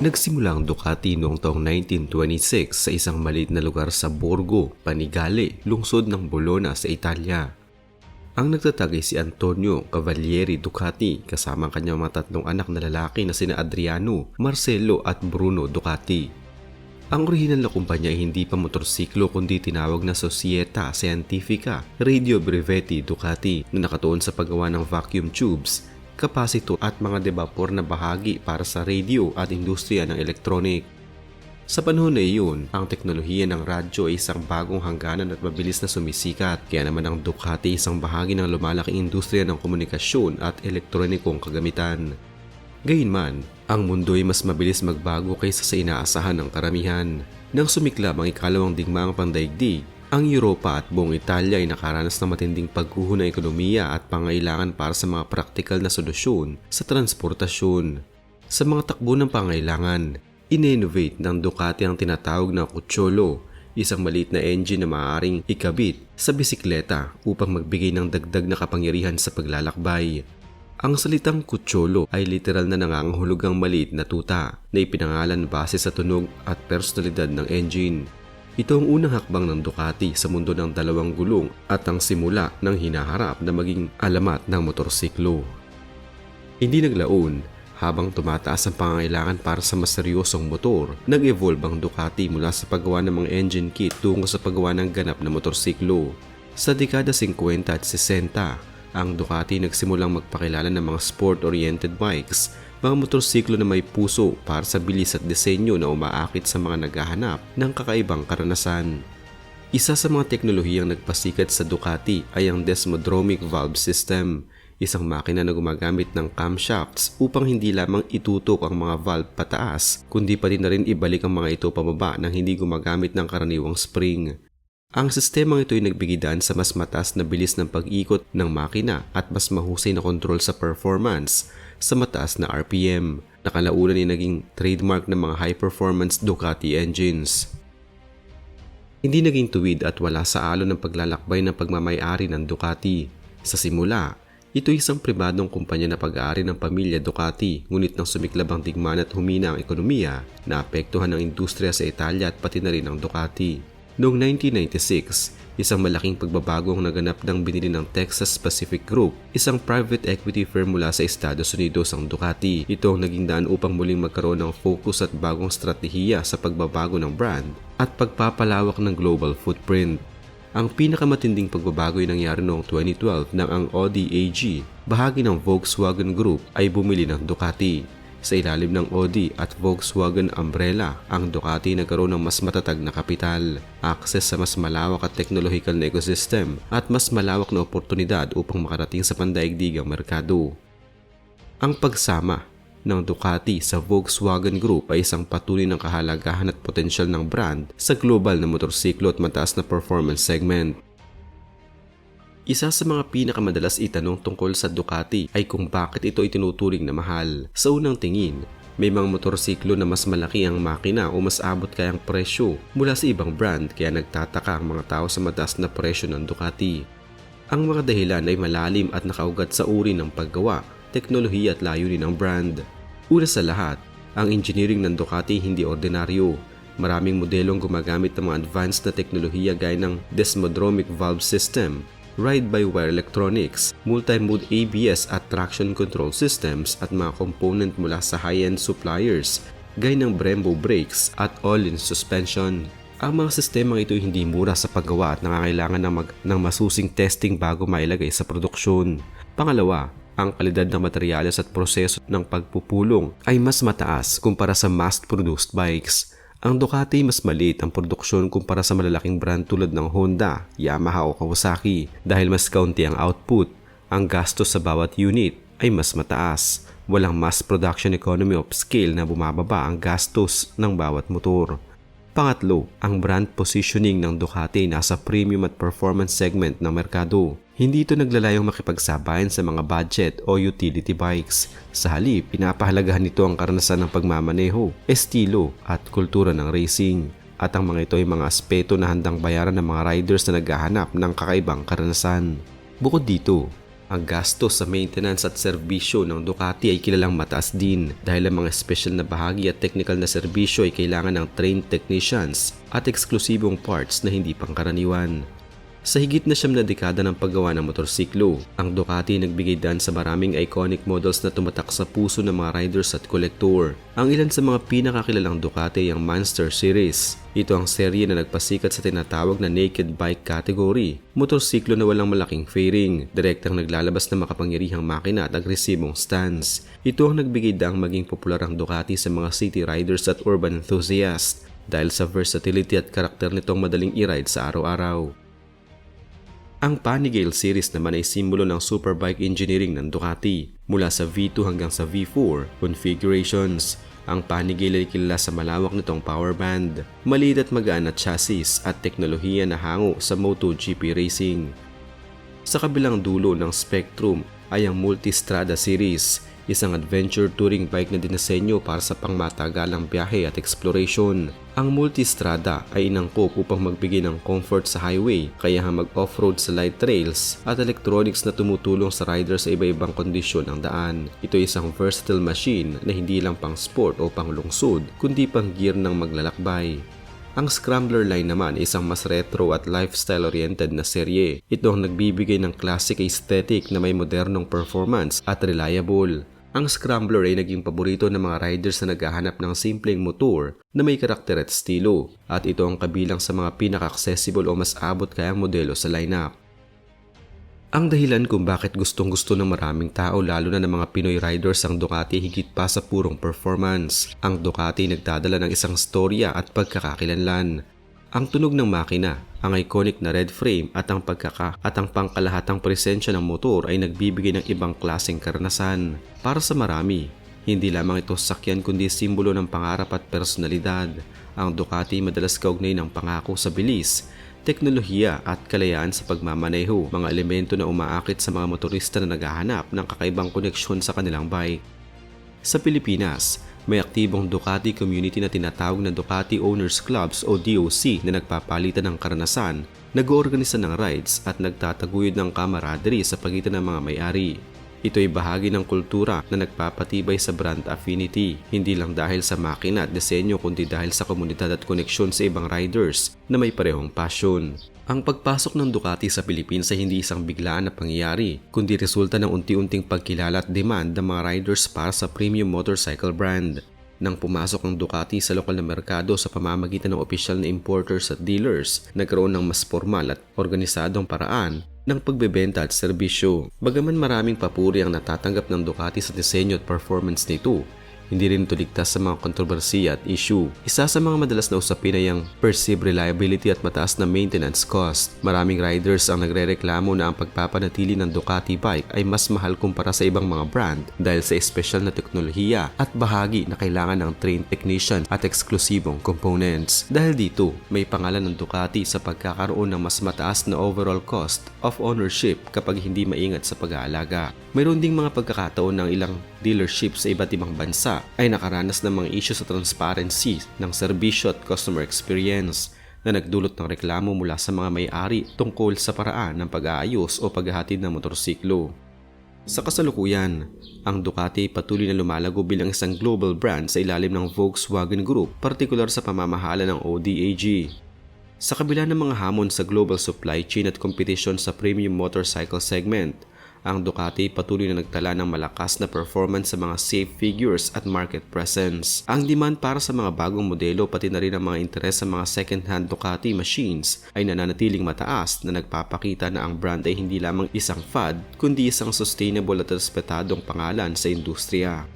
Nagsimula ang Ducati noong taong 1926 sa isang maliit na lugar sa Borgo, Panigale, lungsod ng Bologna sa Italia. Ang nagtatag ay si Antonio Cavalieri Ducati kasama ang kanyang mga tatlong anak na lalaki na sina Adriano, Marcello at Bruno Ducati. Ang orihinal na kumpanya ay hindi pa motorsiklo kundi tinawag na Società Scientifica Radio Brevetti Ducati na nakatuon sa paggawa ng vacuum tubes, kapasito at mga debapor na bahagi para sa radio at industriya ng elektronik. Sa panahon na iyon, ang teknolohiya ng radyo ay isang bagong hangganan at mabilis na sumisikat, kaya naman ang Ducati isang bahagi ng lumalaking industriya ng komunikasyon at elektronikong kagamitan. Gayunman, ang mundo ay mas mabilis magbago kaysa sa inaasahan ng karamihan. Nang sumiklab ang ikalawang digmaang pandaigdig, ang Europa at buong Italia ay nakaranas ng matinding pagguho ng ekonomiya at pangailangan para sa mga praktikal na solusyon sa transportasyon. Sa mga takbo ng pangailangan, in-innovate ng Ducati ang tinatawag na Cucciolo, isang maliit na engine na maaaring ikabit sa bisikleta upang magbigay ng dagdag na kapangyarihan sa paglalakbay. Ang salitang Cucciolo ay literal na nangangahulugang maliit na tuta na ipinangalan base sa tunog at personalidad ng engine. Ito ang unang hakbang ng Ducati sa mundo ng dalawang gulong at ang simula ng hinaharap na maging alamat ng motorsiklo. Hindi naglaon, habang tumataas ang pangangailangan para sa mas seryosong motor, nag-evolve ang Ducati mula sa paggawa ng mga engine kit tungo sa paggawa ng ganap na motorsiklo. Sa dekada 50 at 60, ang Ducati nagsimulang magpakilala ng mga sport-oriented bikes, mga motorsiklo na may puso para sa bilis at disenyo na umaakit sa mga naghahanap ng kakaibang karanasan. Isa sa mga teknolohiyang nagpasikat sa Ducati ay ang Desmodromic Valve System, isang makina na gumagamit ng camshafts upang hindi lamang itutok ang mga valve pataas, kundi pati na rin ibalik ang mga ito pababa nang hindi gumagamit ng karaniwang spring. Ang sistemang ito ay nagbigay daan sa mas mataas na bilis ng pag-ikot ng makina at mas mahusay na kontrol sa performance sa mataas na RPM, na kalaunan ay naging trademark ng mga high-performance Ducati engines. Hindi naging tuwid at wala sa alon ng paglalakbay ng pagmamay-ari ng Ducati. Sa simula, ito ay isang pribadong kumpanya na pag-aari ng pamilya Ducati, ngunit nang sumiklab ang digmaan at humina ang ekonomiya, naapektuhan ang industriya sa Italia at pati na rin ang Ducati. Noong 1996, isang malaking pagbabago ang naganap nang binili ng Texas Pacific Group, isang private equity firm mula sa Estados Unidos ang Ducati. Ito ang naging daan upang muling magkaroon ng focus at bagong estratehiya sa pagbabago ng brand at pagpapalawak ng global footprint. Ang pinakamatinding pagbabago ay nangyari noong 2012 nang ang Audi AG, bahagi ng Volkswagen Group, ay bumili ng Ducati. Sa ilalim ng Audi at Volkswagen umbrella, ang Ducati nagkaroon ng mas matatag na kapital, access sa mas malawak at technological na ecosystem at mas malawak na oportunidad upang makarating sa pandaigdigang merkado. Ang pagsama ng Ducati sa Volkswagen Group ay isang patuloy ng kahalagahan at potensyal ng brand sa global na motorsiklo at mataas na performance segment. Isa sa mga pinakamadalas itanong tungkol sa Ducati ay kung bakit ito itinuturing na mahal. Sa unang tingin, may mga motorsiklo na mas malaki ang makina o mas abot kayang presyo mula sa ibang brand, kaya nagtataka ang mga tao sa mataas na presyo ng Ducati. Ang mga dahilan ay malalim at nakaugat sa uri ng paggawa, teknolohiya at layunin ng brand. Una sa lahat, ang engineering ng Ducati hindi ordinaryo. Maraming modelong gumagamit ng mga advanced na teknolohiya gaya ng Desmodromic Valve System, ride-by-wire electronics, multi-mode ABS at traction control systems at mga component mula sa high-end suppliers gaya ng Brembo brakes at all-in suspension. Ang mga sistemang ito hindi mura sa paggawa at nangangailangan ng masusing testing bago mailagay sa produksyon. Pangalawa, ang kalidad ng materyales at proseso ng pagpupulong ay mas mataas kumpara sa mass-produced bikes. Ang Ducati mas maliit ang produksyon kumpara sa malalaking brand tulad ng Honda, Yamaha o Kawasaki. Dahil mas kaunti ang output, ang gastos sa bawat unit ay mas mataas. Walang mass production economy of scale na bumababa ang gastos ng bawat motor. Pangatlo, ang brand positioning ng Ducati nasa premium at performance segment ng merkado. Hindi ito naglalayong makipagsabayan sa mga budget o utility bikes. Sa halip, pinapahalagahan nito ang karanasan ng pagmamaneho, estilo at kultura ng racing. At ang mga ito ay mga aspeto na handang bayaran ng mga riders na naghahanap ng kakaibang karanasan. Bukod dito, Ang gastos sa maintenance at serbisyo ng Ducati ay kilalang mataas din dahil ang mga special na bahagi at technical na serbisyo ay kailangan ng trained technicians at eksklusibong parts na hindi pangkaraniwan. Sa higit na 9 dekada ng paggawa ng motorsiklo, ang Ducati nagbigay daan sa maraming iconic models na tumatak sa puso ng mga riders at kolektor. Ang ilan sa mga pinakakilalang Ducati ay ang Monster Series. Ito ang serye na nagpasikat sa tinatawag na naked bike category, motorsiklo na walang malaking fairing, direktang naglalabas ng makapangyarihang makina at agresibong stance. Ito ang nagbigay daang maging popular ang Ducati sa mga city riders at urban enthusiasts dahil sa versatility at karakter nitong madaling i-ride sa araw-araw. Ang Panigale series naman ay simbolo ng superbike engineering ng Ducati. Mula sa V2 hanggang sa V4 configurations, ang Panigale ay kilala sa malawak nitong power band, maliit at magaan na chassis at teknolohiya na hango sa MotoGP racing. Sa kabilang dulo ng spectrum ay ang Multistrada series, isang adventure touring bike na dinisenyo para sa pangmatagalang biyahe at exploration. Ang Multistrada ay inangkop upang magbigay ng comfort sa highway, kaya mag-off-road sa light trails at electronics na tumutulong sa rider sa iba-ibang kondisyon ng daan. Ito ay isang versatile machine na hindi lang pang sport o pang lungsod, kundi pang gear ng maglalakbay. Ang Scrambler line naman ay isang mas retro at lifestyle-oriented na serye. Ito ang nagbibigay ng classic aesthetic na may modernong performance at reliable. Ang Scrambler ay naging paborito ng mga riders na naghahanap ng simpleng motor na may karakter at estilo, at ito ang kabilang sa mga pinaka-accessible o mas abot kayang modelo sa lineup. Ang dahilan kung bakit gustong-gusto ng maraming tao lalo na ng mga Pinoy riders ang Ducati higit pa sa purong performance. Ang Ducati nagdadala ng isang storya at pagkakakilanlan. Ang tunog ng makina, ang iconic na red frame at ang pangkalahatang presensya ng motor ay nagbibigay ng ibang klaseng karanasan. Para sa marami, hindi lamang ito sakyan kundi simbolo ng pangarap at personalidad. Ang Ducati madalas kaugnay ng pangako sa bilis, teknolohiya at kalayaan sa pagmamaneho, mga elemento na umaakit sa mga motorista na naghahanap ng kakaibang koneksyon sa kanilang bike. Sa Pilipinas, may aktibong Ducati community na tinatawag na Ducati Owners Clubs o DOC na nagpapalitan ng karanasan, nag-oorganisa ng rides at nagtataguyod ng camaraderie sa pagitan ng mga may-ari. Ito ay bahagi ng kultura na nagpapatibay sa brand affinity, hindi lang dahil sa makina at disenyo kundi dahil sa komunidad at koneksyon sa ibang riders na may parehong passion. Ang pagpasok ng Ducati sa Pilipinas ay hindi isang biglaan na pangyayari, kundi resulta ng unti-unting pagkilala at demand ng mga riders para sa premium motorcycle brand. Nang pumasok ang Ducati sa lokal na merkado sa pamamagitan ng opisyal na importers at dealers, nagkaroon ng mas formal at organisadong paraan ng pagbebenta at serbisyo. Bagaman maraming papuri ang natatanggap ng Ducati sa disenyo at performance nito, hindi rin ito ligtas sa mga kontrobersiya at issue. Isa sa mga madalas na usapin ay ang perceived reliability at mataas na maintenance cost. Maraming riders ang nagrereklamo na ang pagpapanatili ng Ducati bike ay mas mahal kumpara sa ibang mga brand dahil sa espesyal na teknolohiya at bahagi na kailangan ng trained technician at eksklusibong components. Dahil dito, may pangalan ng Ducati sa pagkakaroon ng mas mataas na overall cost of ownership kapag hindi maingat sa pag-aalaga. Mayroon ding mga pagkakataon ng ilang dealership sa iba't ibang bansa ay nakaranas ng mga issue sa transparency ng serbisyo at customer experience na nagdulot ng reklamo mula sa mga may-ari tungkol sa paraan ng pag-aayos o paghahatid ng motorsiklo. Sa kasalukuyan, ang Ducati patuloy na lumalago bilang isang global brand sa ilalim ng Volkswagen Group, partikular sa pamamahala ng ODAG. Sa kabila ng mga hamon sa global supply chain at competition sa premium motorcycle segment, ang Ducati patuloy na nagtala ng malakas na performance sa mga safe figures at market presence. Ang demand para sa mga bagong modelo pati na rin ang mga interes sa mga second-hand Ducati machines ay nananatiling mataas na nagpapakita na ang brand ay hindi lamang isang fad kundi isang sustainable at respetadong pangalan sa industriya.